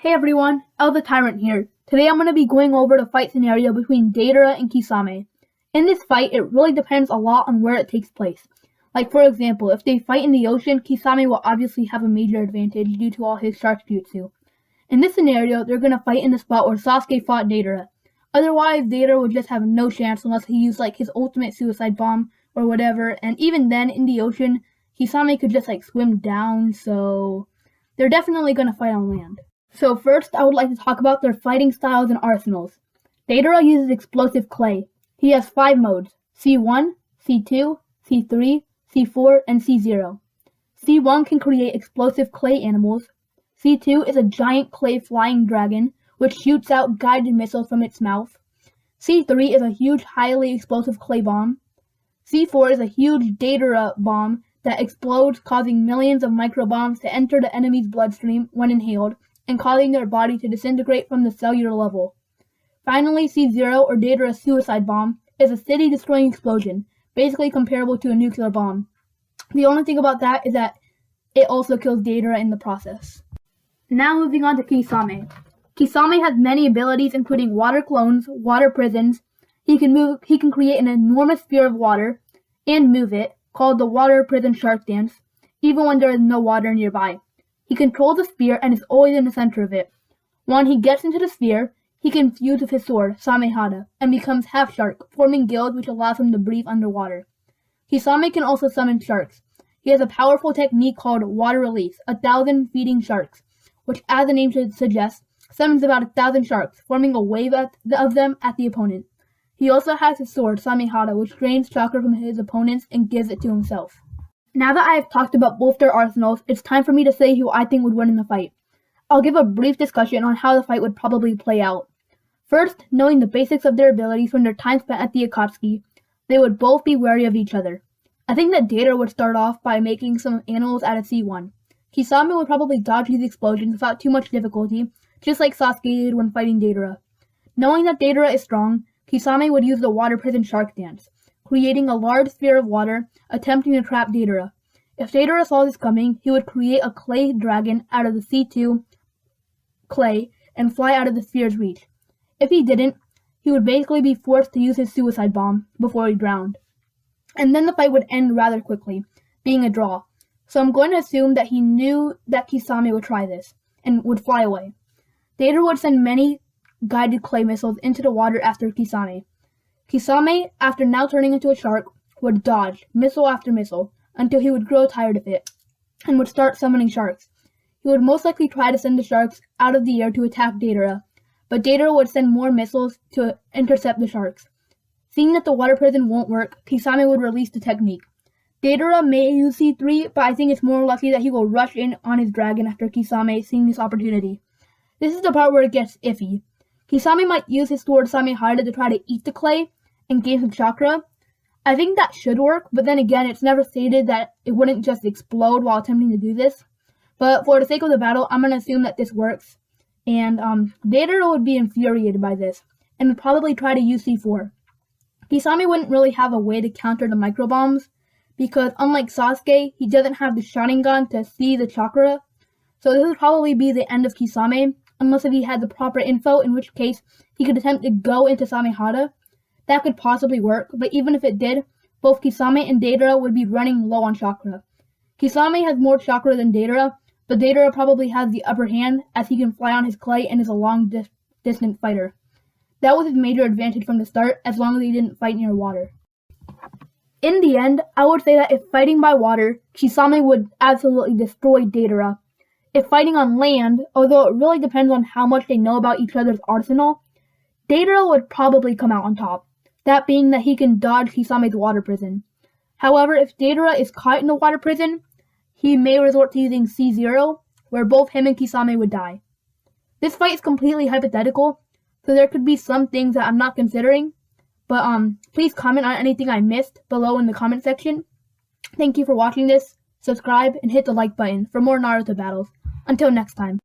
Hey everyone, El the Tyrant here. Today I'm going to be going over the fight scenario between Deidara and Kisame. In this fight, it really depends a lot on where it takes place. Like for example, if they fight in the ocean, Kisame will obviously have a major advantage due to all his shark jutsu. In this scenario, they're going to fight in the spot where Sasuke fought Deidara. Otherwise, Deidara would just have no chance unless he used like his ultimate suicide bomb or whatever, and even then in the ocean, Kisame could just like swim down, so they're definitely going to fight on land. So first, I would like to talk about their fighting styles and arsenals. Deidara uses explosive clay. He has 5 modes: C1, C2, C3, C4, and C0. C1 can create explosive clay animals. C2 is a giant clay flying dragon, which shoots out guided missiles from its mouth. C3 is a huge, highly explosive clay bomb. C4 is a huge Deidara bomb that explodes, causing millions of microbombs to enter the enemy's bloodstream when inhaled, and causing their body to disintegrate from the cellular level. Finally, C0, or Deidara's suicide bomb, is a city-destroying explosion, basically comparable to a nuclear bomb. The only thing about that is that it also kills Deidara in the process. Now moving on to Kisame. Kisame has many abilities including water clones, water prisons. He can create an enormous sphere of water and move it, called the water prison shark dance, even when there is no water nearby. He controls the sphere and is always in the center of it. When he gets into the sphere, he can fuse with his sword, Samehada, and becomes half shark, forming gills which allows him to breathe underwater. Kisame can also summon sharks. He has a powerful technique called water release, 1,000 feeding sharks, which, as the name should suggest, summons about 1,000 sharks, forming a wave of them at the opponent. He also has his sword, Samehada, which drains chakra from his opponents and gives it to himself. Now that I have talked about both their arsenals, it's time for me to say who I think would win in the fight. I'll give a brief discussion on how the fight would probably play out. First, knowing the basics of their abilities from their time spent at the Akatsuki, they would both be wary of each other. I think that Deidara would start off by making some animals out of C1. Kisame would probably dodge these explosions without too much difficulty, just like Sasuke did when fighting Deidara. Knowing that Deidara is strong, Kisame would use the water prison shark dance, creating a large sphere of water, attempting to trap Deidara. If Deidara saw this coming, he would create a clay dragon out of the C2 clay and fly out of the sphere's reach. If he didn't, he would basically be forced to use his suicide bomb before he drowned. And then the fight would end rather quickly, being a draw. So I'm going to assume that he knew that Kisame would try this, and would fly away. Deidara would send many guided clay missiles into the water after Kisame. Kisame, after now turning into a shark, would dodge, missile after missile, until he would grow tired of it, and would start summoning sharks. He would most likely try to send the sharks out of the air to attack Deidara, but Deidara would send more missiles to intercept the sharks. Seeing that the water prison won't work, Kisame would release the technique. Deidara may use C3, but I think it's more likely that he will rush in on his dragon after Kisame seeing this opportunity. This is the part where it gets iffy. Kisame might use his sword Samehada to try to eat the clay and gain some chakra. I think that should work, but then again, it's never stated that it wouldn't just explode while attempting to do this. But for the sake of the battle, I'm going to assume that this works. And Deidara would be infuriated by this, and would probably try to use C4. Kisame wouldn't really have a way to counter the microbombs, because unlike Sasuke, he doesn't have the Sharingan to see the chakra. So this would probably be the end of Kisame, unless if he had the proper info, in which case he could attempt to go into Samehada. That could possibly work, but even if it did, both Kisame and Deidara would be running low on chakra. Kisame has more chakra than Deidara, but Deidara probably has the upper hand as he can fly on his clay and is a long-distance fighter. That was his major advantage from the start, as long as he didn't fight near water. In the end, I would say that if fighting by water, Kisame would absolutely destroy Deidara. If fighting on land, although it really depends on how much they know about each other's arsenal, Deidara would probably come out on top, that being that he can dodge Kisame's water prison. However, if Deidara is caught in the water prison, he may resort to using C0, where both him and Kisame would die. This fight is completely hypothetical, so there could be some things that I'm not considering, but please comment on anything I missed below in the comment section. Thank you for watching this, subscribe, and hit the like button for more Naruto battles. Until next time.